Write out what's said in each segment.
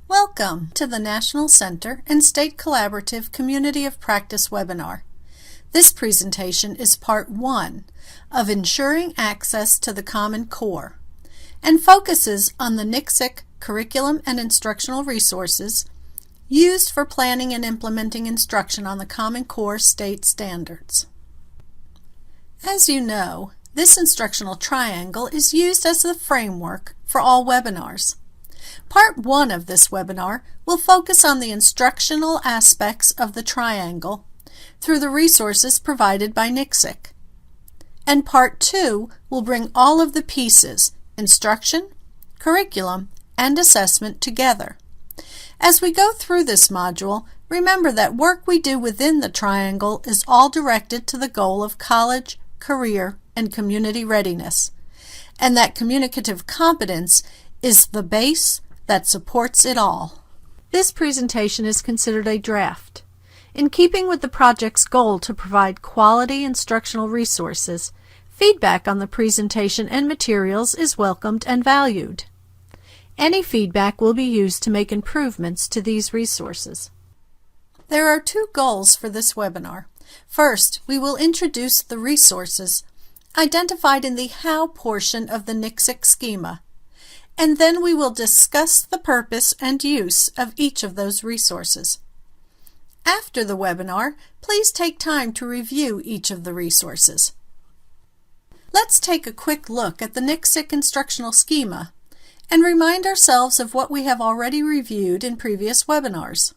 Welcome to the National Center and State Collaborative Community of Practice webinar. This presentation is part 1 of Ensuring Access to the Common Core and focuses on the NCSEC curriculum and instructional resources used for planning and implementing instruction on the Common Core state standards. As you know, this instructional triangle is used as the framework for all webinars. Part 1 of this webinar will focus on the instructional aspects of the triangle through the resources provided by NCSEC. And Part 2 will bring all of the pieces, instruction, curriculum, and assessment together. As we go through this module, remember that work we do within the triangle is all directed to the goal of college, career, and community readiness, and that communicative competence is the base that supports it all. This presentation is considered a draft. In keeping with the project's goal to provide quality instructional resources, feedback on the presentation and materials is welcomed and valued. Any feedback will be used to make improvements to these resources. There are 2 goals for this webinar. First, we will introduce the resources identified in the How portion of the NCSEC schema, and then we will discuss the purpose and use of each of those resources. After the webinar, please take time to review each of the resources. Let's take a quick look at the NCSEC instructional schema and remind ourselves of what we have already reviewed in previous webinars.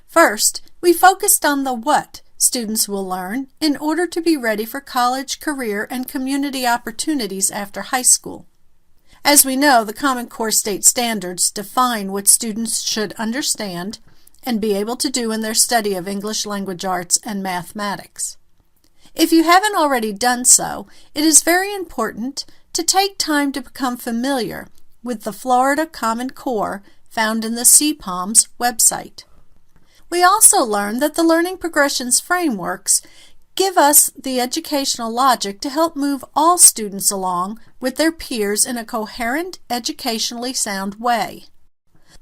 First, we focused on the what students will learn in order to be ready for college, career, and community opportunities after high school. As we know, the Common Core state standards define what students should understand and be able to do in their study of English language arts and mathematics. If you haven't already done so, it is very important to take time to become familiar with the Florida Common Core found in the CPOMS website. We also learned that the learning progressions frameworks give us the educational logic to help move all students along with their peers in a coherent, educationally sound way.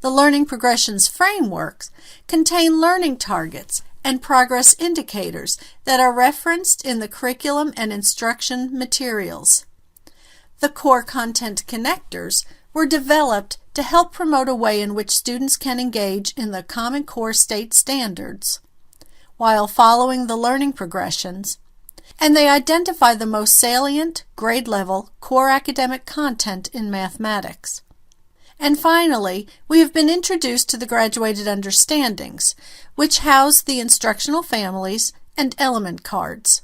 The learning progressions frameworks contain learning targets and progress indicators that are referenced in the curriculum and instruction materials. The core content connectors were developed to help promote a way in which students can engage in the Common Core state standards while following the learning progressions, and they identify the most salient, grade-level, core academic content in mathematics. And finally, we have been introduced to the graduated understandings, which house the instructional families and element cards,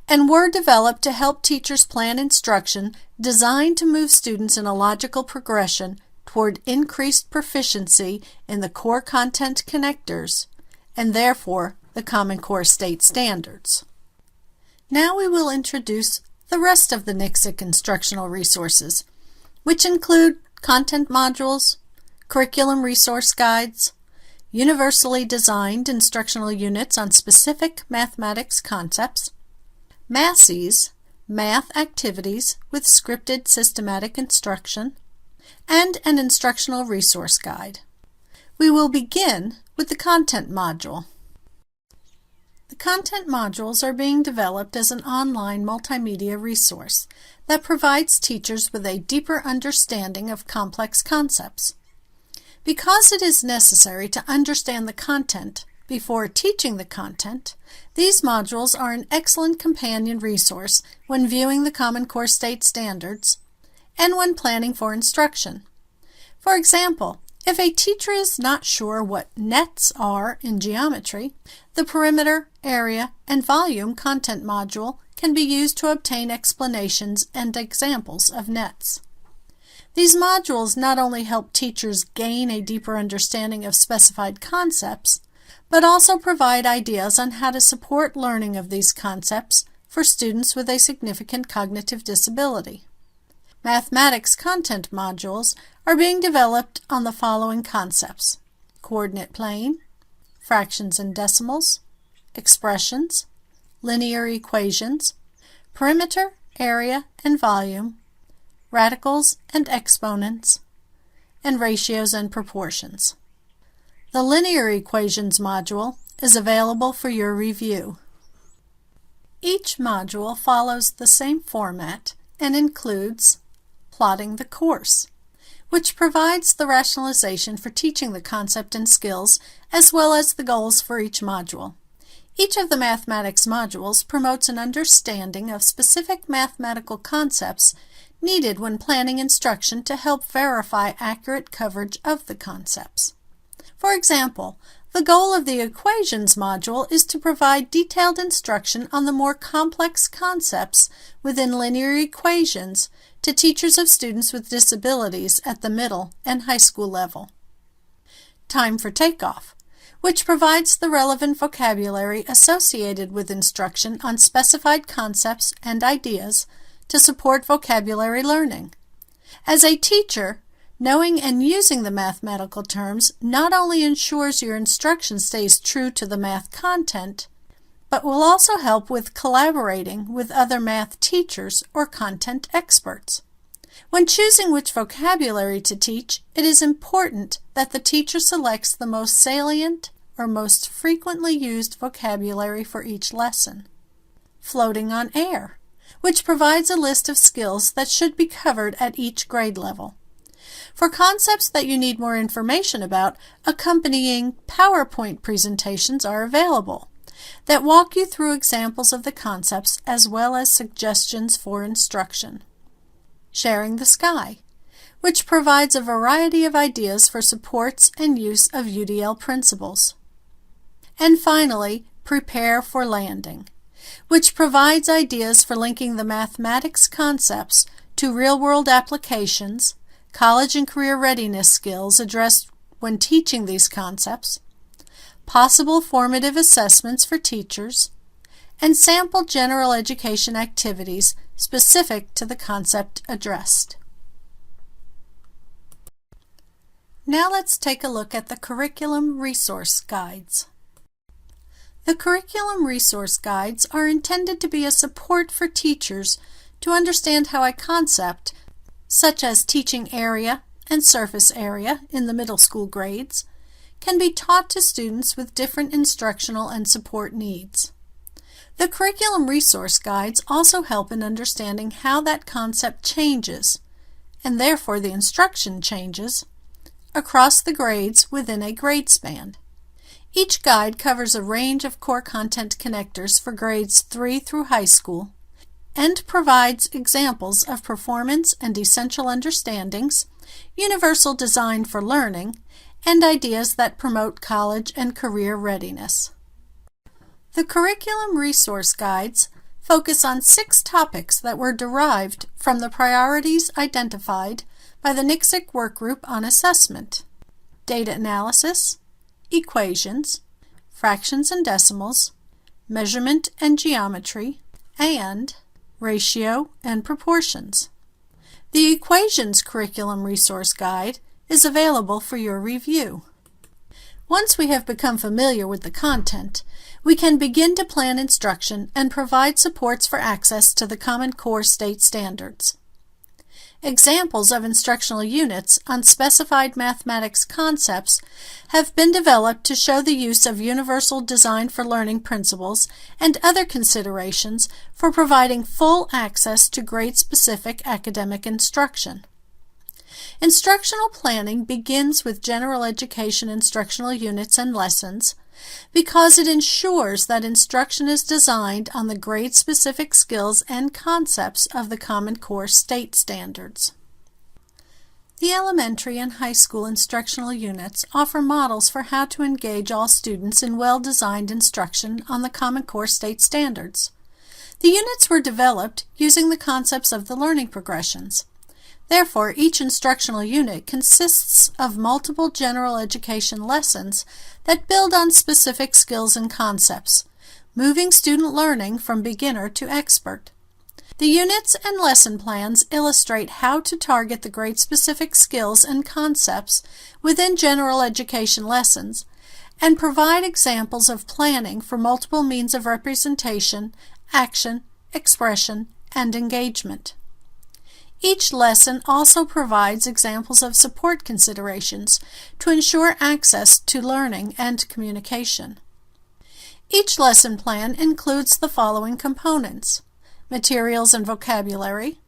and were developed to help teachers plan instruction designed to move students in a logical progression toward increased proficiency in the core content connectors, and therefore the Common Core state standards. Now we will introduce the rest of the NCSEC instructional resources, which include content modules, curriculum resource guides, universally designed instructional units on specific mathematics concepts, MASIs, math activities with scripted systematic instruction, and an instructional resource guide. We will begin with the content module. The content modules are being developed as an online multimedia resource that provides teachers with a deeper understanding of complex concepts. Because it is necessary to understand the content before teaching the content, these modules are an excellent companion resource when viewing the Common Core state standards and when planning for instruction. For example, if a teacher is not sure what nets are in geometry, the perimeter, area, and volume content module can be used to obtain explanations and examples of nets. These modules not only help teachers gain a deeper understanding of specified concepts, but also provide ideas on how to support learning of these concepts for students with a significant cognitive disability. Mathematics content modules are being developed on the following concepts: coordinate plane, fractions and decimals, expressions, linear equations, perimeter, area, and volume, radicals and exponents, and ratios and proportions. The Linear Equations module is available for your review. Each module follows the same format and includes plotting the course, which provides the rationalization for teaching the concept and skills, as well as the goals for each module. Each of the mathematics modules promotes an understanding of specific mathematical concepts needed when planning instruction to help verify accurate coverage of the concepts. For example, the goal of the Equations module is to provide detailed instruction on the more complex concepts within linear equations to teachers of students with disabilities at the middle and high school level. Time for Takeoff, which provides the relevant vocabulary associated with instruction on specified concepts and ideas to support vocabulary learning. As a teacher, knowing and using the mathematical terms not only ensures your instruction stays true to the math content, but will also help with collaborating with other math teachers or content experts. When choosing which vocabulary to teach, it is important that the teacher selects the most salient or most frequently used vocabulary for each lesson. Floating on air, which provides a list of skills that should be covered at each grade level. For concepts that you need more information about, accompanying PowerPoint presentations are available that walk you through examples of the concepts as well as suggestions for instruction. Sharing the Sky, which provides a variety of ideas for supports and use of UDL principles. And finally, Prepare for Landing, which provides ideas for linking the mathematics concepts to real-world applications, college and career readiness skills addressed when teaching these concepts, possible formative assessments for teachers, and sample general education activities specific to the concept addressed. Now let's take a look at the Curriculum Resource Guides. The Curriculum Resource Guides are intended to be a support for teachers to understand how a concept, such as teaching area and surface area in the middle school grades, can be taught to students with different instructional and support needs. The Curriculum Resource Guides also help in understanding how that concept changes, and therefore the instruction changes, across the grades within a grade span. Each guide covers a range of core content connectors for grades 3 through high school, and provides examples of performance and essential understandings, universal design for learning, and ideas that promote college and career readiness. The Curriculum Resource Guides focus on 6 topics that were derived from the priorities identified by the NCSEC Workgroup on Assessment: data analysis, equations, fractions and decimals, measurement and geometry, and ratio and proportions. The Equations Curriculum Resource Guide is available for your review. Once we have become familiar with the content, we can begin to plan instruction and provide supports for access to the Common Core state standards. Examples of instructional units on specified mathematics concepts have been developed to show the use of universal design for learning principles and other considerations for providing full access to grade-specific academic instruction. Instructional planning begins with general education instructional units and lessons because it ensures that instruction is designed on the grade-specific skills and concepts of the Common Core state standards. The elementary and high school instructional units offer models for how to engage all students in well-designed instruction on the Common Core state standards. The units were developed using the concepts of the learning progressions. Therefore, each instructional unit consists of multiple general education lessons that build on specific skills and concepts, moving student learning from beginner to expert. The units and lesson plans illustrate how to target the grade-specific skills and concepts within general education lessons and provide examples of planning for multiple means of representation, action, expression, and engagement. Each lesson also provides examples of support considerations to ensure access to learning and communication. Each lesson plan includes the following components: materials and vocabulary,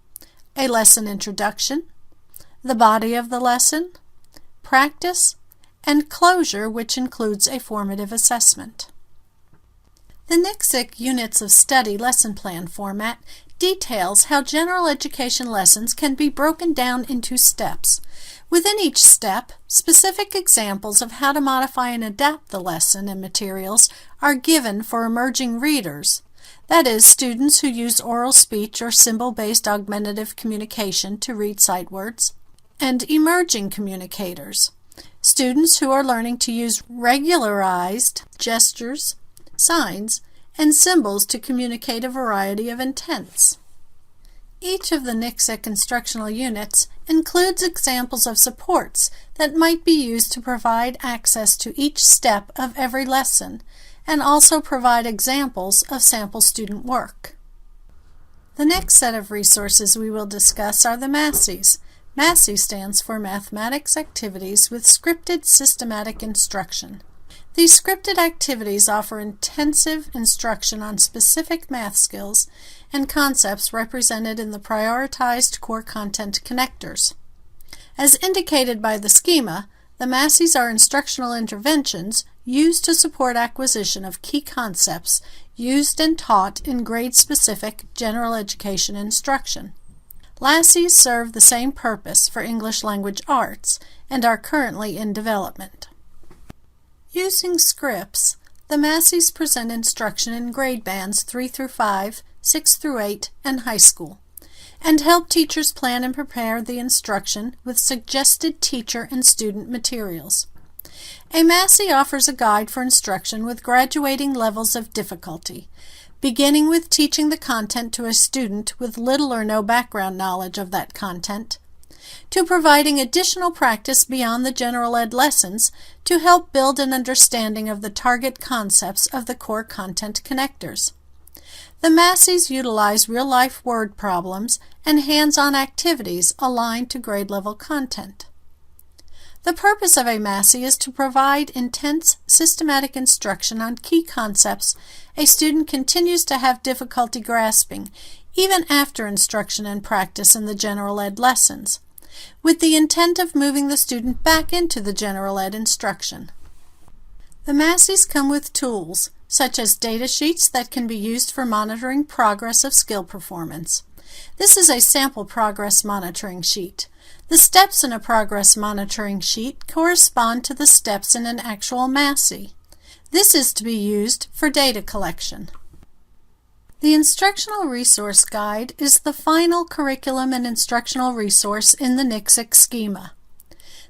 a lesson introduction, the body of the lesson, practice, and closure, which includes a formative assessment. The NCSEC Units of Study lesson plan format details how general education lessons can be broken down into steps. Within each step, specific examples of how to modify and adapt the lesson and materials are given for emerging readers, that is, students who use oral speech or symbol-based augmentative communication to read sight words, and emerging communicators, students who are learning to use regularized gestures, signs, and symbols to communicate a variety of intents. Each of the NCSEC instructional units includes examples of supports that might be used to provide access to each step of every lesson, and also provide examples of sample student work. The next set of resources we will discuss are the MASSIs. MASSI stands for Mathematics Activities with Scripted Systematic Instruction. These scripted activities offer intensive instruction on specific math skills and concepts represented in the prioritized core content connectors. As indicated by the schema, the MASSIs are instructional interventions used to support acquisition of key concepts used and taught in grade-specific general education instruction. LASSIs serve the same purpose for English language arts and are currently in development. Using scripts, the MASSIs present instruction in grade bands 3 through 5, 6 through 8, and high school, and help teachers plan and prepare the instruction with suggested teacher and student materials. A MASSI offers a guide for instruction with graduating levels of difficulty, beginning with teaching the content to a student with little or no background knowledge of that content, to providing additional practice beyond the general ed lessons to help build an understanding of the target concepts of the core content connectors. The MASSIs utilize real-life word problems and hands-on activities aligned to grade-level content. The purpose of a MASSI is to provide intense, systematic instruction on key concepts a student continues to have difficulty grasping, even after instruction and practice in the general ed lessons, with the intent of moving the student back into the general ed instruction. The MASSIs come with tools, such as data sheets that can be used for monitoring progress of skill performance. This is a sample progress monitoring sheet. The steps in a progress monitoring sheet correspond to the steps in an actual MASSI. This is to be used for data collection. The Instructional Resource Guide is the final curriculum and instructional resource in the NCSEC schema.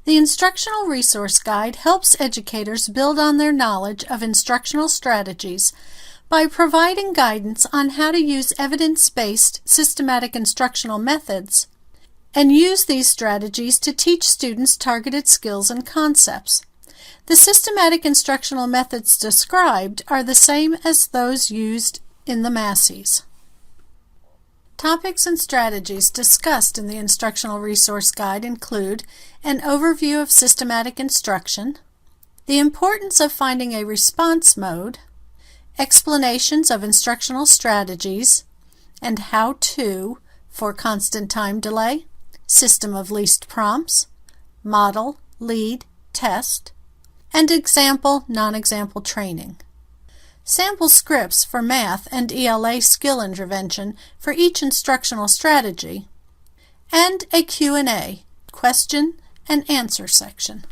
The Instructional Resource Guide helps educators build on their knowledge of instructional strategies by providing guidance on how to use evidence-based systematic instructional methods and use these strategies to teach students targeted skills and concepts. The systematic instructional methods described are the same as those used in the MASSIs. Topics and strategies discussed in the Instructional Resource Guide include an overview of systematic instruction, the importance of finding a response mode, explanations of instructional strategies, and how-to for constant time delay, system of least prompts, model, lead, test, and example, non-example training. Sample scripts for math and ELA skill intervention for each instructional strategy, and a Q&A, question and answer section.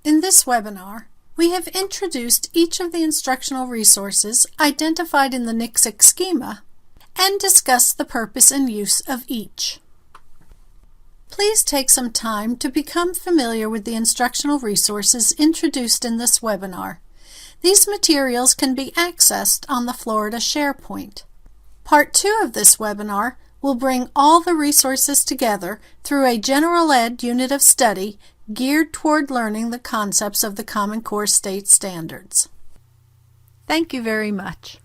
In this webinar, we have introduced each of the instructional resources identified in the NCSEC schema and discussed the purpose and use of each. Please take some time to become familiar with the instructional resources introduced in this webinar. These materials can be accessed on the Florida SharePoint. Part 2 of this webinar will bring all the resources together through a general ed unit of study geared toward learning the concepts of the Common Core State Standards. Thank you very much.